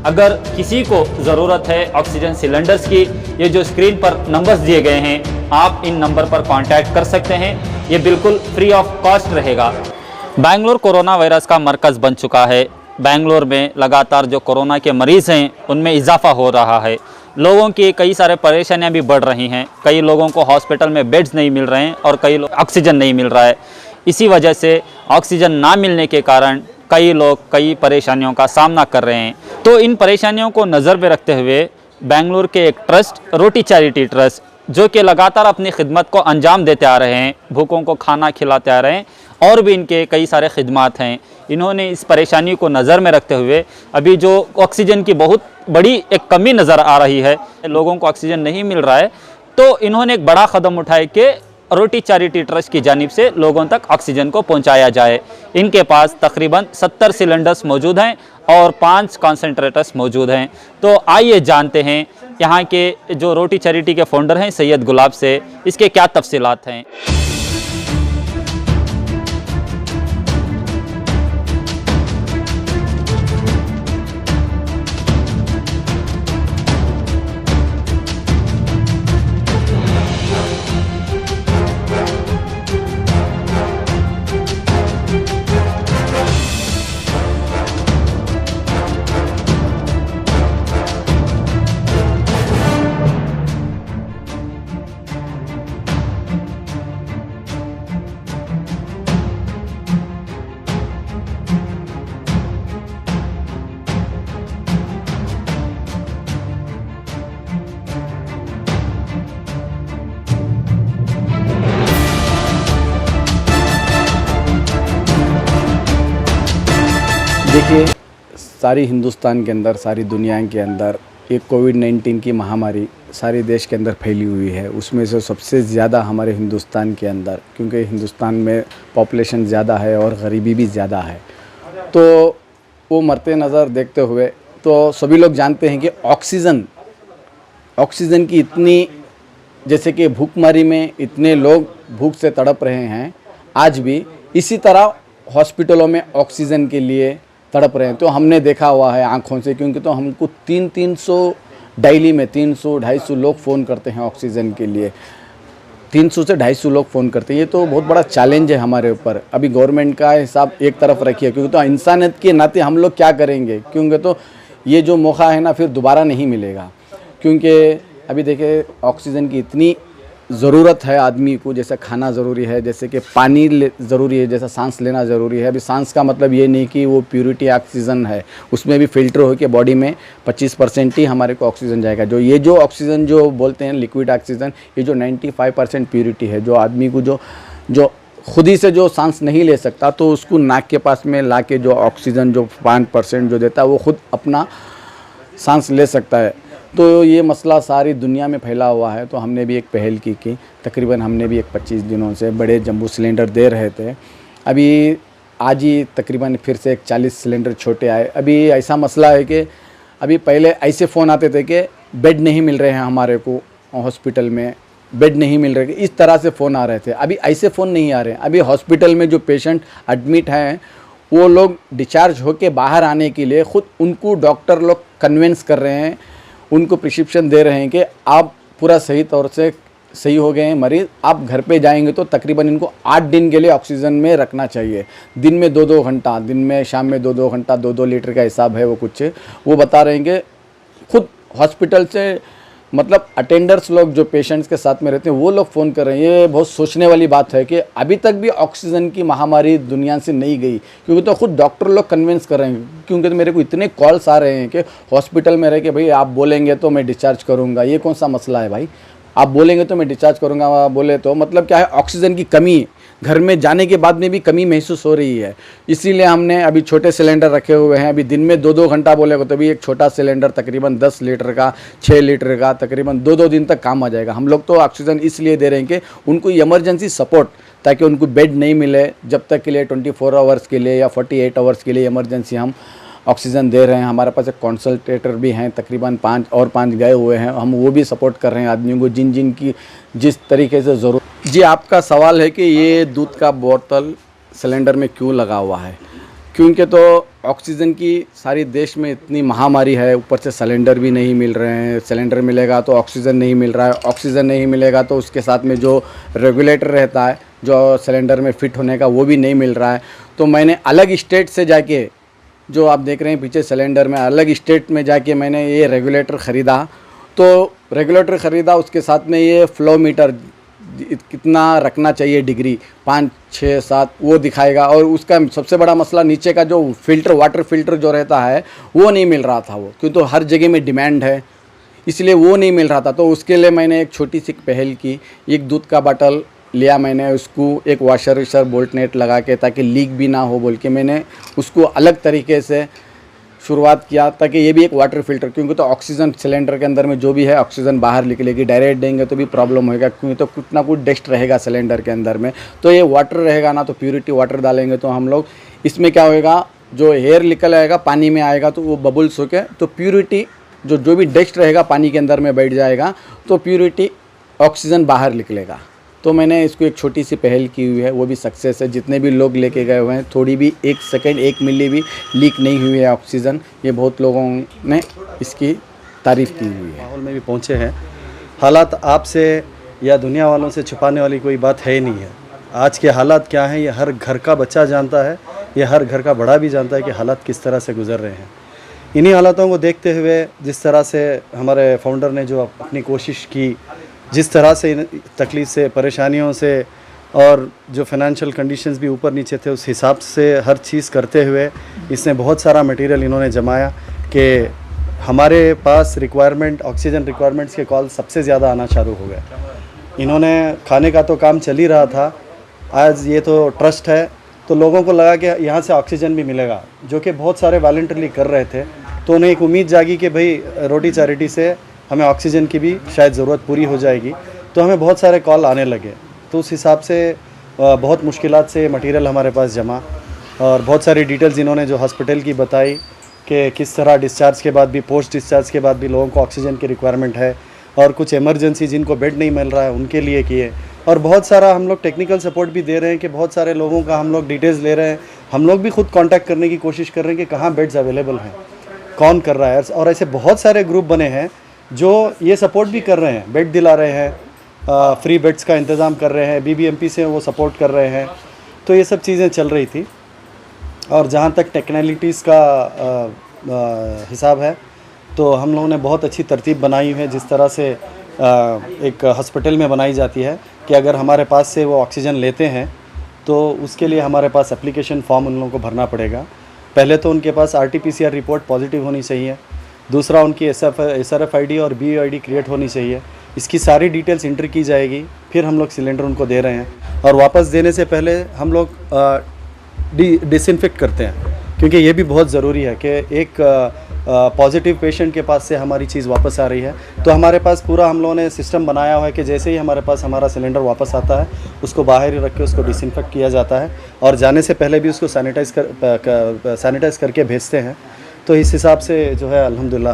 अगर किसी को ज़रूरत है ऑक्सीजन सिलेंडर्स की, ये जो स्क्रीन पर नंबर्स दिए गए हैं, आप इन नंबर पर कांटेक्ट कर सकते हैं। ये बिल्कुल फ्री ऑफ कॉस्ट रहेगा। बेंगलुरु कोरोना वायरस का मरकज़ बन चुका है। बेंगलुरु में लगातार जो कोरोना के मरीज़ हैं उनमें इजाफा हो रहा है। लोगों की कई सारे परेशानियां भी बढ़ रही हैं। कई लोगों को हॉस्पिटल में बेड्स नहीं मिल रहे हैं और कई लोग ऑक्सीजन नहीं मिल रहा है। इसी वजह से ऑक्सीजन ना मिलने के कारण कई लोग कई परेशानियों का सामना कर रहे हैं। तो इन परेशानियों को नज़र में रखते हुए बेंगलुरु के एक ट्रस्ट, रोटी चैरिटी ट्रस्ट, जो कि लगातार अपनी खिदमत को अंजाम देते आ रहे हैं, भूखों को खाना खिलाते आ रहे हैं और भी इनके कई सारे खिदमात हैं। इन्होंने इस परेशानी को नज़र में रखते हुए अभी जो ऑक्सीजन की बहुत बड़ी एक कमी नज़र आ रही है, लोगों को ऑक्सीजन नहीं मिल रहा है, तो इन्होंने एक बड़ा कदम उठाए कि रोटी चैरिटी ट्रस्ट की जानिब से लोगों तक ऑक्सीजन को पहुंचाया जाए। इनके पास तकरीबन 70 सिलेंडर्स मौजूद हैं और 5 कॉन्सेंट्रेटर्स मौजूद हैं। तो आइए जानते हैं यहाँ के जो रोटी चैरिटी के फाउंडर हैं सैयद गुलाब से, इसके क्या तफसीलात हैं। देखिए, सारी हिंदुस्तान के अंदर, सारी दुनिया के अंदर एक कोविड-19 की महामारी सारे देश के अंदर फैली हुई है। उसमें से सबसे ज़्यादा हमारे हिंदुस्तान के अंदर, क्योंकि हिंदुस्तान में पॉपुलेशन ज़्यादा है और गरीबी भी ज़्यादा है, तो वो मरते नज़र देखते हुए तो सभी लोग जानते हैं कि ऑक्सीजन की इतनी, जैसे कि भूखमरी में इतने लोग भूख से तड़प रहे हैं, आज भी इसी तरह हॉस्पिटलों में ऑक्सीजन के लिए तड़प रहे हैं। तो हमने देखा हुआ है आँखों से, क्योंकि तो हमको 300 डेली में 300-250 लोग फ़ोन करते हैं ऑक्सीजन के लिए। 300 से 250 लोग फ़ोन करते हैं। ये तो बहुत बड़ा चैलेंज है हमारे ऊपर। अभी गवर्नमेंट का हिसाब एक तरफ रखिए, क्योंकि तो इंसानियत के नाते हम लोग क्या करेंगे, क्योंकि तो ये जो मौका है ना फिर दोबारा नहीं मिलेगा। क्योंकि अभी देखिए, ऑक्सीजन की इतनी ज़रूरत है आदमी को, जैसे खाना ज़रूरी है, जैसे कि पानी ज़रूरी है, जैसा सांस लेना ज़रूरी है। अभी सांस का मतलब ये नहीं कि वो प्योरिटी ऑक्सीजन है, उसमें भी फ़िल्टर हो के बॉडी में 25% ही हमारे को ऑक्सीजन जाएगा। जो ऑक्सीजन जो बोलते हैं लिक्विड ऑक्सीजन, ये जो 95% प्योरिटी है, जो आदमी को जो खुद ही से जो सांस नहीं ले सकता, तो उसको नाक के पास में ला के जो ऑक्सीजन जो 5% जो देता है, वो खुद अपना सांस ले सकता है। तो ये मसला सारी दुनिया में फैला हुआ है। तो हमने भी एक पहल की तकरीबन हमने भी 25 दिनों से बड़े जंबू सिलेंडर दे रहे थे। अभी आज ही तकरीबन फिर से 40 सिलेंडर छोटे आए। अभी ऐसा मसला है कि अभी पहले ऐसे फ़ोन आते थे कि बेड नहीं मिल रहे हैं, हमारे को हॉस्पिटल में बेड नहीं मिल रहे, इस तरह से फ़ोन आ रहे थे। अभी ऐसे फ़ोन नहीं आ रहे हैं। अभी हॉस्पिटल में जो पेशेंट एडमिट हैं, वो लोग डिस्चार्ज होकर बाहर आने के लिए ख़ुद उनको डॉक्टर लोग कन्विंस कर रहे हैं, उनको प्रिस्क्रिप्शन दे रहे हैं कि आप पूरा सही तौर से सही हो गए हैं मरीज़, आप घर पे जाएंगे तो तकरीबन इनको 8 दिन के लिए ऑक्सीजन में रखना चाहिए। दिन में 2-2 घंटा, दिन में शाम में 2-2 घंटा, 2-2 लीटर का हिसाब है। वो बता रहे हैं कि खुद हॉस्पिटल से, मतलब अटेंडर्स लोग जो पेशेंट्स के साथ में रहते हैं, वो लोग फ़ोन कर रहे हैं। ये बहुत सोचने वाली बात है कि अभी तक भी ऑक्सीजन की महामारी दुनिया से नहीं गई, क्योंकि तो खुद डॉक्टर लोग कन्विंस कर रहे हैं। क्योंकि तो मेरे को इतने कॉल्स आ रहे हैं कि हॉस्पिटल में रह के, भाई आप बोलेंगे तो मैं डिस्चार्ज करूँगा। ये कौन सा मसला है भाई, आप बोलेंगे तो मैं डिस्चार्ज करूँगा, बोले तो मतलब क्या है, ऑक्सीजन की कमी घर में जाने के बाद में भी कमी महसूस हो रही है। इसीलिए हमने अभी छोटे सिलेंडर रखे हुए हैं। अभी दिन में 2-2 घंटा बोलेगा तो भी एक छोटा सिलेंडर तकरीबन 10 लीटर का, 6 लीटर का, तकरीबन 2-2 दिन तक काम आ जाएगा। हम लोग तो ऑक्सीजन इसलिए दे रहे हैं कि उनको इमरजेंसी सपोर्ट, ताकि उनको बेड नहीं मिले जब तक के लिए 24 आवर्स के लिए या 48 आवर्स के लिए इमरजेंसी हम ऑक्सीजन दे रहे हैं। हमारे पास एक कंसल्टेटर भी हैं, तकरीबन 5 गए हुए हैं। हम वो भी सपोर्ट कर रहे हैं आदमियों को जिन की जिस तरीके से ज़रूरत। जी, आपका सवाल है कि ये दूध का बोतल सिलेंडर में क्यों लगा हुआ है। क्योंकि तो ऑक्सीजन की सारी देश में इतनी महामारी है, ऊपर से सिलेंडर भी नहीं मिल रहे हैं। सिलेंडर मिलेगा तो ऑक्सीजन नहीं मिल रहा है, ऑक्सीजन नहीं मिलेगा तो उसके साथ में जो रेगुलेटर रहता है जो सिलेंडर में फिट होने का, वो भी नहीं मिल रहा है। तो मैंने अलग स्टेट से जाके, जो आप देख रहे हैं पीछे सिलेंडर में, अलग स्टेट में जाके मैंने ये रेगुलेटर ख़रीदा। तो रेगुलेटर ख़रीदा, उसके साथ में ये फ्लो मीटर कितना रखना चाहिए डिग्री, 5, 6, 7 वो दिखाएगा। और उसका सबसे बड़ा मसला नीचे का जो फ़िल्टर, वाटर फ़िल्टर जो रहता है वो नहीं मिल रहा था, वो क्यों तो हर जगह में डिमांड है, इसलिए वो नहीं मिल रहा था। तो उसके लिए मैंने एक छोटी सी पहल की, एक दूध का बॉटल लिया मैंने, उसको एक वाशर बोल्ट नेट लगा के, ताकि लीक भी ना हो बोल के मैंने उसको अलग तरीके से शुरुआत किया, ताकि ये भी एक वाटर फिल्टर, क्योंकि तो ऑक्सीजन सिलेंडर के अंदर में जो भी है ऑक्सीजन बाहर निकलेगी, डायरेक्ट देंगे तो भी प्रॉब्लम होएगा, क्योंकि तो कुछ ना कुछ डस्ट रहेगा सिलेंडर के अंदर में। तो ये वाटर रहेगा ना, तो प्योरिटी वाटर डालेंगे तो हम लोग इसमें क्या होएगा, जो एयर निकल आएगा पानी में आएगा तो वो बबल्स होके, तो प्योरिटी जो भी डस्ट रहेगा पानी के अंदर में बैठ जाएगा, तो प्योरिटी ऑक्सीजन बाहर निकलेगा। तो मैंने इसको एक छोटी सी पहल की हुई है, वो भी सक्सेस है। जितने भी लोग लेके गए हुए हैं, थोड़ी भी 1 सेकंड 1 मिली भी लीक नहीं हुई है ऑक्सीजन। ये बहुत लोगों ने इसकी तारीफ़ की हुई है। माहौल में भी पहुँचे हैं। हालात आपसे या दुनिया वालों से छुपाने वाली कोई बात है ही नहीं है। आज के हालात क्या हैं, ये हर घर का बच्चा जानता है, ये हर घर का बड़ा भी जानता है कि हालात किस तरह से गुजर रहे हैं। इन्हीं हालातों को देखते हुए जिस तरह से हमारे फाउंडर ने जो अपनी कोशिश की, जिस तरह से तकलीफ़ से, परेशानियों से, और जो फाइनेंशियल कंडीशंस भी ऊपर नीचे थे, उस हिसाब से हर चीज़ करते हुए इसने बहुत सारा मटेरियल इन्होंने जमाया कि हमारे पास रिक्वायरमेंट, ऑक्सीजन रिक्वायरमेंट्स के कॉल सबसे ज़्यादा आना चालू हो गए। इन्होंने खाने का तो काम चल ही रहा था, आज ये तो ट्रस्ट है, तो लोगों को लगा कि यहाँ से ऑक्सीजन भी मिलेगा, जो कि बहुत सारे वॉलंटरली कर रहे थे। तो उन्हें एक उम्मीद जागी कि भाई रोटी चैरिटी से हमें ऑक्सीजन की भी शायद ज़रूरत पूरी हो जाएगी। तो हमें बहुत सारे कॉल आने लगे, तो उस हिसाब से बहुत मुश्किलात से मटेरियल हमारे पास जमा, और बहुत सारी डिटेल्स इन्होंने जो हॉस्पिटल की बताई कि किस तरह डिस्चार्ज के बाद भी, पोस्ट डिस्चार्ज के बाद भी लोगों को ऑक्सीजन की रिक्वायरमेंट है, और कुछ इमरजेंसी जिनको बेड नहीं मिल रहा है उनके लिए किए। और बहुत सारा हम लोग टेक्निकल सपोर्ट भी दे रहे हैं कि बहुत सारे लोगों का हम लोग डिटेल्स ले रहे हैं। हम लोग भी खुद कांटेक्ट करने की कोशिश कर रहे हैं कि कहाँ बेड्स अवेलेबल हैं, कौन कर रहा है। और ऐसे बहुत सारे ग्रुप बने हैं जो ये सपोर्ट भी कर रहे हैं, बेड दिला रहे हैं, फ्री बेड्स का इंतज़ाम कर रहे हैं, BBMP से वो सपोर्ट कर रहे हैं। तो ये सब चीज़ें चल रही थी। और जहाँ तक टेक्निकलिटीज़ का हिसाब है, तो हम लोगों ने बहुत अच्छी तरतीब बनाई है, जिस तरह से एक हॉस्पिटल में बनाई जाती है कि अगर हमारे पास से वो ऑक्सीजन लेते हैं तो उसके लिए हमारे पास एप्लीकेशन फॉर्म उन लोगों को भरना पड़ेगा। पहले तो उनके पास RT-PCR रिपोर्ट पॉजिटिव होनी चाहिए, दूसरा उनकी SRF-ID और BUID क्रिएट होनी चाहिए। इसकी सारी डिटेल्स इंटर की जाएगी, फिर हम लोग सिलेंडर उनको दे रहे हैं। और वापस देने से पहले हम लोग डिसइंफेक्ट करते हैं, क्योंकि ये भी बहुत ज़रूरी है कि एक पॉजिटिव पेशेंट के पास से हमारी चीज़ वापस आ रही है। तो हमारे पास पूरा हम लोगों ने सिस्टम बनाया हुआ है कि जैसे ही हमारे पास हमारा सिलेंडर वापस आता है, उसको बाहर ही रख के उसको डिसइंफेक्ट किया जाता है, और जाने से पहले भी उसको सैनिटाइज़ करके भेजते हैं। तो इस हिसाब से जो है अल्हम्दुलिल्लाह